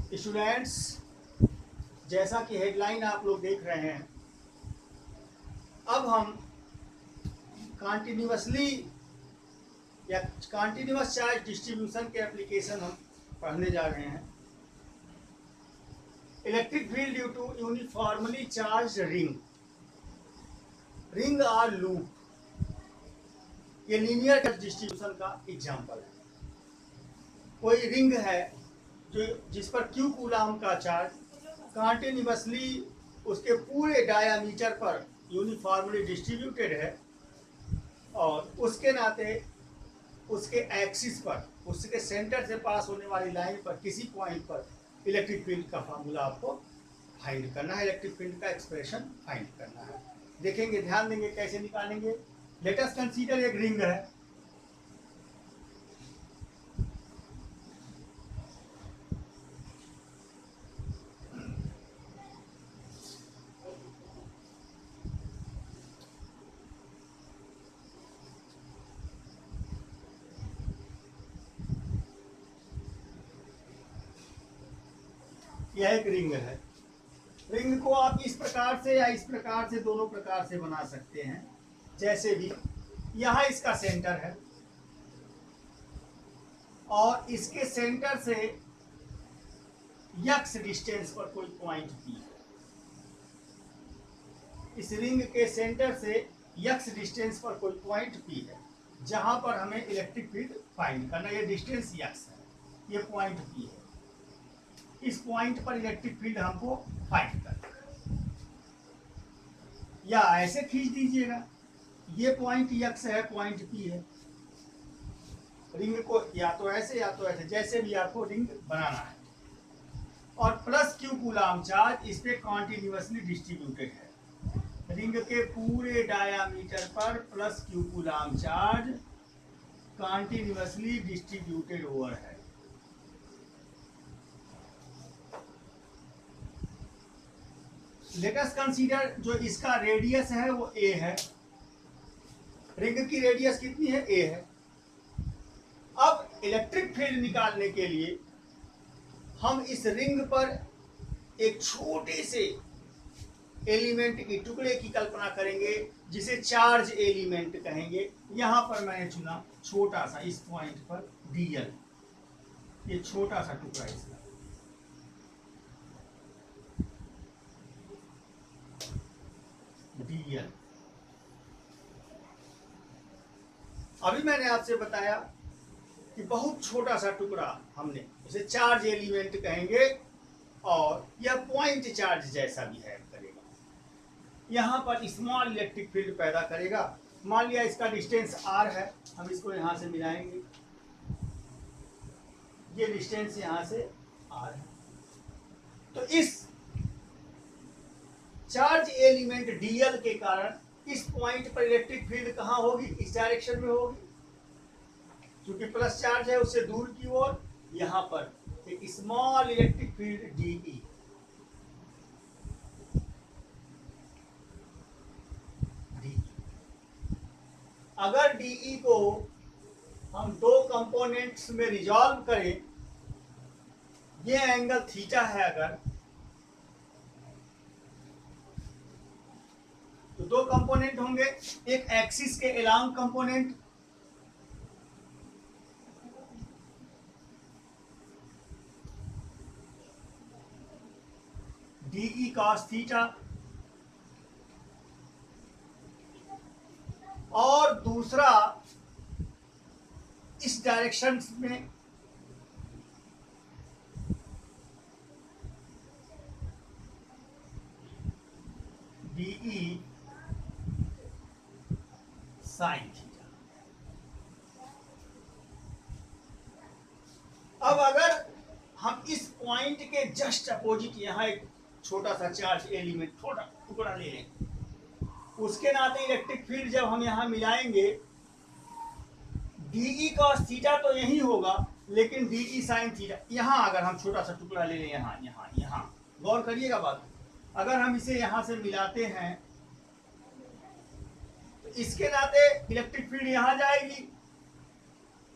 Students, जैसा कि headline आप लोग देख रहे हैं, अब हम कॉन्टिन्यूसली या कॉन्टिन्यूस चार्ज डिस्ट्रीब्यूशन के एप्लीकेशन हम पढ़ने जा रहे हैं। Electric field due to uniformly charged ring और लूप, ये लीनियर डिस्ट्रीब्यूशन का एग्जाम्पल है। कोई रिंग है जिस पर Q कूलाम का चार्ज कॉन्टिन्यूसली उसके पूरे डायामीटर पर यूनिफॉर्मली डिस्ट्रीब्यूटेड है और उसके नाते उसके एक्सिस पर, उसके सेंटर से पास होने वाली लाइन पर किसी पॉइंट पर इलेक्ट्रिक फील्ड का फार्मूला आपको फाइंड करना है, इलेक्ट्रिक फील्ड का एक्सप्रेशन फाइंड करना है। देखेंगे, ध्यान देंगे कैसे निकालेंगे। लेट अस कंसीडर एक रिंग है, यह एक रिंग है। रिंग को आप इस प्रकार से या इस प्रकार से, दोनों प्रकार से बना सकते हैं। जैसे भी यहाँ इसका सेंटर है और इसके सेंटर से यक्स डिस्टेंस पर कोई पॉइंट P है। इस रिंग के सेंटर से यक्स डिस्टेंस पर कोई पॉइंट P है जहां पर हमें इलेक्ट्रिक फील्ड फाइंड करना। ये डिस्टेंस यक्स है, ये पॉइंट P है। इस पॉइंट पर इलेक्ट्रिक फील्ड हमको फाइंड करना है। या ऐसे खींच दीजिएगा, ये पॉइंट यक्स है, पॉइंट P है। रिंग को या तो ऐसे या तो ऐसे, जैसे भी आपको रिंग बनाना है। और प्लस Q कूलाम चार्ज इस पे कॉन्टिन्यूसली डिस्ट्रीब्यूटेड है। रिंग के पूरे डायामीटर पर plus Q coulomb charge continuously distributed over है। लेट अस कंसीडर जो इसका रेडियस है वो a है। रिंग की रेडियस कितनी है? a है। अब इलेक्ट्रिक फील्ड निकालने के लिए हम इस रिंग पर एक छोटे से एलिमेंट के टुकड़े की कल्पना करेंगे जिसे चार्ज एलिमेंट कहेंगे। यहां पर मैंने चुना छोटा सा, इस पॉइंट पर dl, ये छोटा सा टुकड़ा इसका। dl। अभी मैंने आपसे बताया कि बहुत छोटा सा टुकड़ा, हमने इसे चार्ज एलिमेंट कहेंगे और यह पॉइंट चार्ज जैसा बिहेव करेगा। यहां पर स्मॉल इलेक्ट्रिक फील्ड पैदा करेगा। मान लिया इसका डिस्टेंस r है, हम इसको यहां से मिलाएंगे। ये डिस्टेंस यहां से r है। तो इस चार्ज एलिमेंट dl के कारण इस पॉइंट पर इलेक्ट्रिक फील्ड कहां होगी? इस डायरेक्शन में होगी, क्योंकि प्लस चार्ज है उससे दूर की ओर। यहां पर एक स्मॉल इलेक्ट्रिक फील्ड dE। अगर dE को हम दो कंपोनेंट्स में रिजॉल्व करें, ये एंगल थीटा है अगर, तो दो कंपोनेंट होंगे। एक एक्सिस के along component, DE cos theta, और दूसरा इस डायरेक्शन में DE साइन थीटा। अब अगर हम इस पॉइंट के जस्ट अपोजिट यहाँ एक छोटा सा चार्ज एलिमेंट, छोटा टुकड़ा ले लें, उसके नाते इलेक्ट्रिक फील्ड जब हम यहाँ मिलाएंगे, DE cos थीटा तो यही होगा, लेकिन DE साइन थीटा यहाँ अगर हम छोटा सा टुकड़ा ले लें, यहाँ यहाँ यहाँ, गौर करिएगा बात। अगर हम इसे यहाँ से मिलाते हैं तो इसके नाते इलेक्ट्रिक फील्ड यहाँ जाएगी।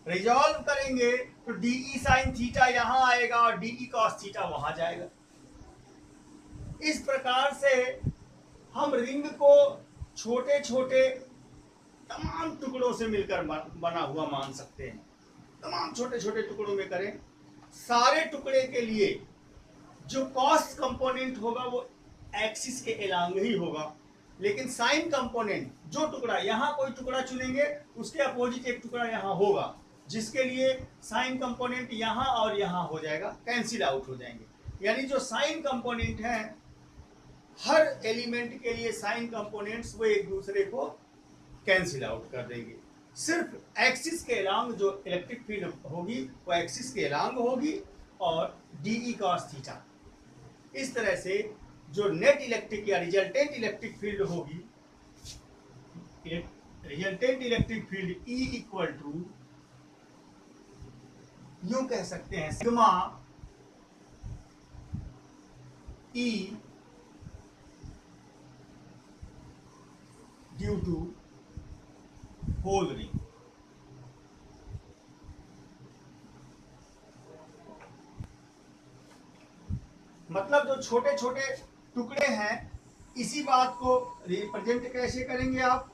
रिजॉल्व करेंगे तो DE साइन थीटा यहाँ आएगा। जाएगा और डी कॉस थीटा वहां जाएगा। इस प्रकार से हम रिंग को छोटे छोटे तमाम टुकड़ों से मिलकर बना हुआ मान सकते हैं। तमाम छोटे छोटे टुकड़ों में करें, सारे टुकड़े के लिए जो कॉस कंपोनेंट होगा वो एक्सिस के एलांग ही होगा, लेकिन साइन कंपोनेंट जो टुकड़ा यहाँ कोई टुकड़ा चुनेंगे उसके अपोजिट एक टुकड़ा यहाँ होगा, जिसके लिए साइन कंपोनेंट यहाँ और यहाँ हो जाएगा, कैंसिल आउट हो जाएंगे। यानी जो साइन कंपोनेंट है हर एलिमेंट के लिए साइन कंपोनेंट्स वो एक दूसरे को कैंसिल आउट कर देंगे। सिर्फ एक्सिस के एलांग जो इलेक्ट्रिक फील्ड होगी वो एक्सिस के एलांग होगी और डी कॉस थीटा। इस तरह से जो नेट इलेक्ट्रिक या रिजल्टेंट इलेक्ट्रिक फील्ड होगी, resultant electric field E equal to यूं कह सकते हैं sigma E due to whole ring. मतलब जो छोटे छोटे टुकड़े हैं, इसी बात को रिप्रेजेंट कैसे करेंगे आप,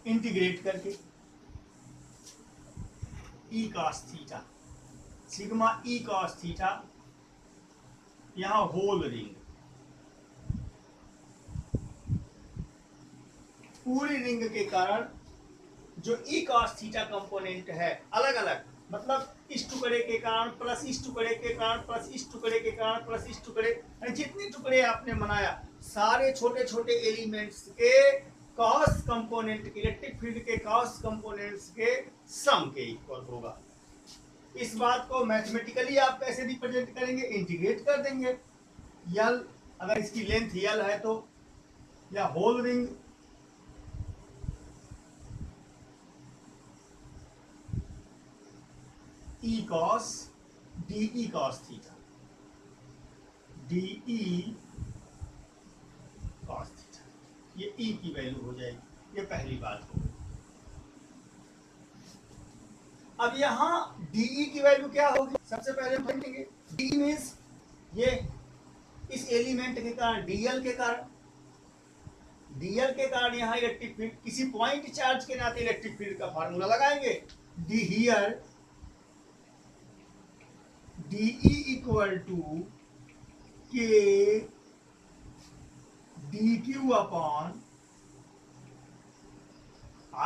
इंटीग्रेट करके E cos theta, sigma E cos theta, यहां होल रिंग, पूरी रिंग के कारण जो ई कॉस थीटा कंपोनेंट है अलग अलग, मतलब इस टुकड़े के कारण प्लस इस टुकड़े के कारण प्लस इस टुकड़े के कारण प्लस इस टुकड़े, जितने टुकड़े आपने बनाया सारे छोटे छोटे एलिमेंट्स के कॉस कंपोनेंट, इलेक्ट्रिक फील्ड के कॉस कंपोनेंट्स के सम के इक्वल होगा। इस बात को मैथमेटिकली आप कैसे रिप्रेजेंट करेंगे, इंटीग्रेट कर देंगे। यल अगर इसकी लेंथ यल है तो, या whole ring E cos DE cos theta, DE cos theta, ये E की वैल्यू हो जाएगी। ये पहली बात हो गई। अब यहां DE की वैल्यू क्या होगी, सबसे पहले हम देखेंगे D मींस ये इस एलिमेंट के कारण DL के कारण, DL के कारण यहाँ इलेक्ट्रिक फील्ड, किसी पॉइंट चार्ज के नाते इलेक्ट्रिक फील्ड का फार्मूला लगाएंगे, D here DE equal to K DQ upon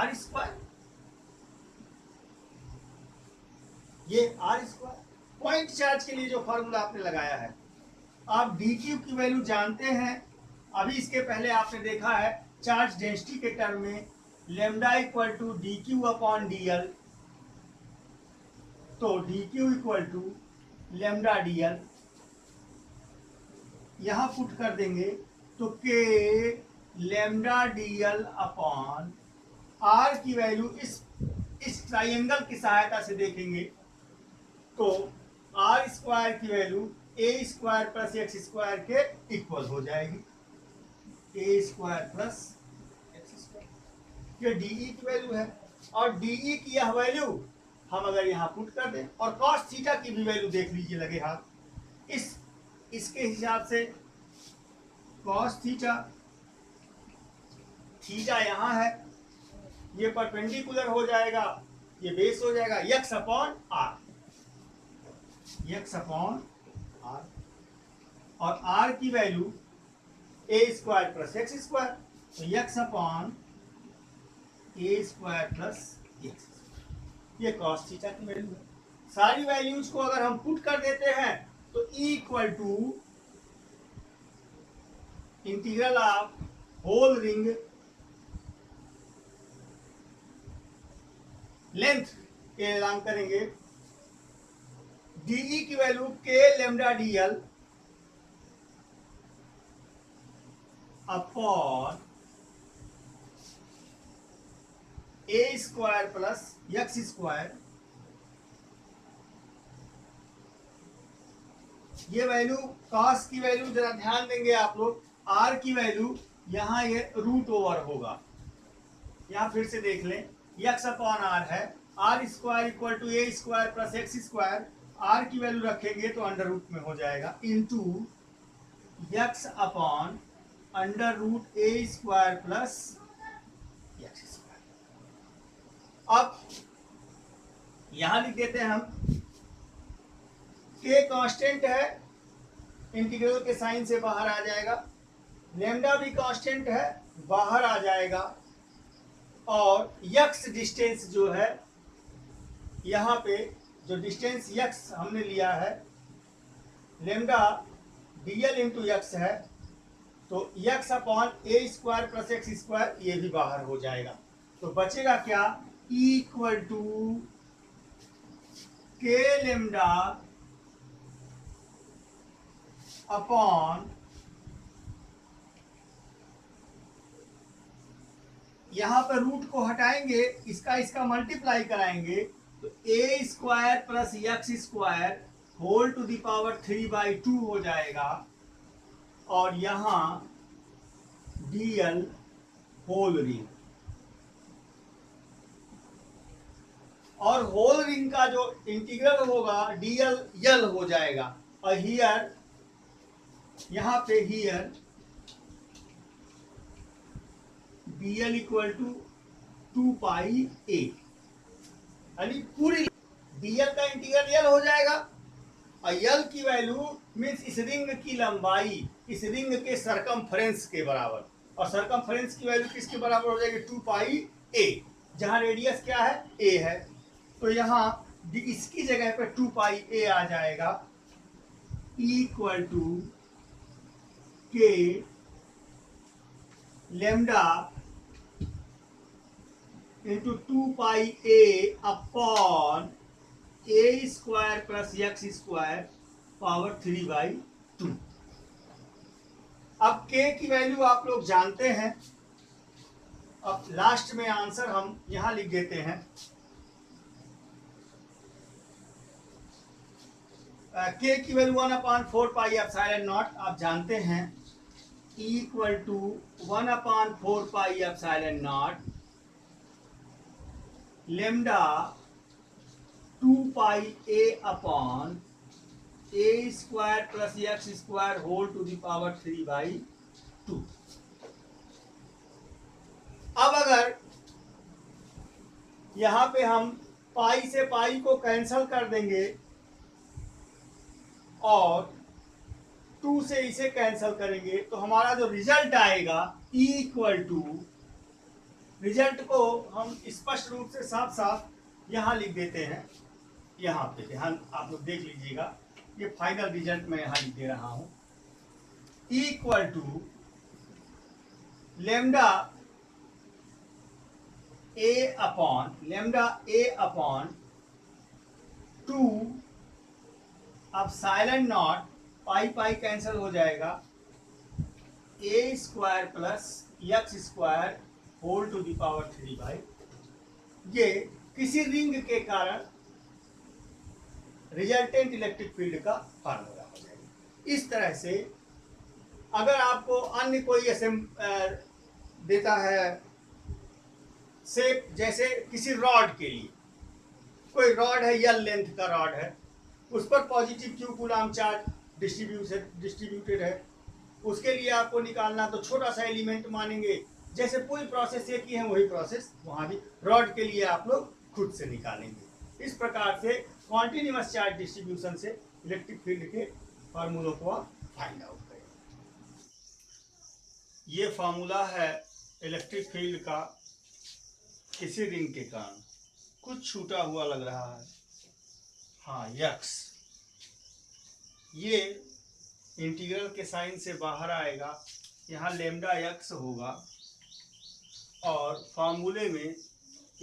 R square. ये R स्क्वायर पॉइंट चार्ज के लिए जो फॉर्मूला आपने लगाया है। आप DQ की वैल्यू जानते हैं, अभी इसके पहले आपने देखा है चार्ज डेंसिटी के टर्म में lambda equal to DQ upon DL, तो DQ equal to lambda DL, यहां पुट कर देंगे तो K lambda DL upon R की वैल्यू इस ट्राइंगल की सहायता से देखेंगे तो R स्क्वायर की value A square plus x square के इक्वल हो जाएगी, A square plus x square. ये DE की वैल्यू है और DE की यह वैल्यू हम अगर यहाँ पुट कर दें और कॉस थीटा की भी वैल्यू देख लीजिए लगे हाथ, इसके हिसाब से कॉस थीटा, थीटा यहाँ है, ये परपेंडिकुलर हो जाएगा, ये बेस हो जाएगा यक्स अपॉन आर, यक्स अपॉन आर, और आर की value A square plus x square, तो यक्स अपॉन ए स्क्वायर प्लस एक्स, ये कॉस थीटा की वैल्यू है। सारी वैल्यूज को अगर हम पुट कर देते हैं तो E equal to integral of whole ring length के एलान करेंगे, DE की वैल्यू K lambda DL upon A square plus x square, ये वैल्यू कॉस की वैल्यू जरा ध्यान देंगे आप लोग, R की वैल्यू यहाँ ये रूट ओवर होगा, यहाँ फिर से देख लें यक्स अपॉन आर है r square equal to a square plus x square, r की वैल्यू रखेंगे तो अंडर रूट में हो जाएगा, into x upon under root a square plus x square. अब यहां लिख देते हैं हम, के कांस्टेंट है, इंटीग्रल के साइन से बाहर आ जाएगा, लैम्डा भी कांस्टेंट है, बाहर आ जाएगा, और यक्स डिस्टेंस जो है यहाँ पे जो डिस्टेंस यक्स हमने लिया है, लैम्डा डीएल इंटू यक्स है, तो यक्स अपॉन ए स्क्वायर प्लस एक्स स्क्वायर ये भी बाहर हो जाएगा। तो बचेगा क्या, equal to k lambda upon, यहां पर रूट को हटाएंगे, इसका मल्टीप्लाई कराएंगे, तो a square plus x square whole to the power 3/2 हो जाएगा, और यहां डीएल होल रिंग, और होल रिंग का जो इंटीग्रल होगा डीएल यल हो जाएगा, और हियर यहां पे here dl equal to 2 pi a, यानी पूरी dl का इंटीग्रल यल हो जाएगा, और यल की वैल्यू मीन्स इस रिंग की लंबाई इस रिंग के सरकमफ्रेंस के बराबर, और सरकमफ्रेंस की वैल्यू किसके बराबर हो जाएगी, 2 पाई a, जहां रेडियस क्या है, a है, तो यहां इसकी जगह पे 2 पाई a आ जाएगा, equal to k lambda into 2 pi a upon A square plus x square power 3/2। अब k की वैल्यू आप लोग जानते हैं, अब लास्ट में आंसर हम यहां लिख देते हैं, k की वैल्यू 1/4 पाई एप्सिलॉन नॉट आप जानते हैं, equal to 1/4 pi epsilon nought lambda 2 pi a upon A square plus x square whole to the power 3/2। अब अगर यहां पे हम पाई से पाई को कैंसल कर देंगे और 2 से इसे कैंसल करेंगे, तो हमारा जो रिजल्ट आएगा इक्वल टू, रिजल्ट को हम स्पष्ट रूप से साफ साफ यहां लिख देते हैं, यहां पे ध्यान आप लोग देख लीजिएगा, ये फाइनल रिजल्ट मैं यहां लिख दे रहा हूं, equal to lambda a upon 2 epsilon naught, pi pi cancel हो जाएगा, a square plus x square whole to the power 3/2। ये किसी रिंग के कारण रिजल्टेंट इलेक्ट्रिक फील्ड का फार्मूला हो जाएगा। इस तरह से अगर आपको अन्य कोई देता है शेप, जैसे किसी रॉड के लिए कोई रॉड है, यल लेंथ का रॉड है, उस पर positive Q coulomb charge distributed है, उसके लिए आपको निकालना तो छोटा सा एलिमेंट मानेंगे, जैसे पूरी प्रोसेस एक ही है वही प्रोसेस वहां भी रॉड के लिए आप लोग खुद से निकालेंगे। इस प्रकार से कॉन्टिन्यूअस चार्ज डिस्ट्रीब्यूशन से इलेक्ट्रिक फील्ड के फार्मूलों को आप फाइंड आउट करें। ये फार्मूला है इलेक्ट्रिक फील्ड का किसी रिंग के कारण। कुछ छूटा हुआ लग रहा है, हाँ यक्स, ये इंटीग्रल के साइन से बाहर आएगा, यहाँ लेमडा यक्स होगा और फार्मूले में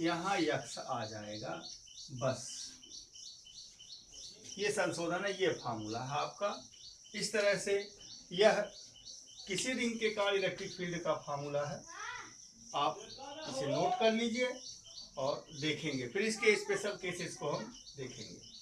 यहाँ यक्स आ जाएगा, बस ये संशोधन है, ये फार्मूला है आपका। इस तरह से यह किसी रिंग के कारण इलेक्ट्रिक फील्ड का फार्मूला है, आप इसे नोट कर लीजिए और देखेंगे, फिर इसके स्पेशल केसेस को हम देखेंगे।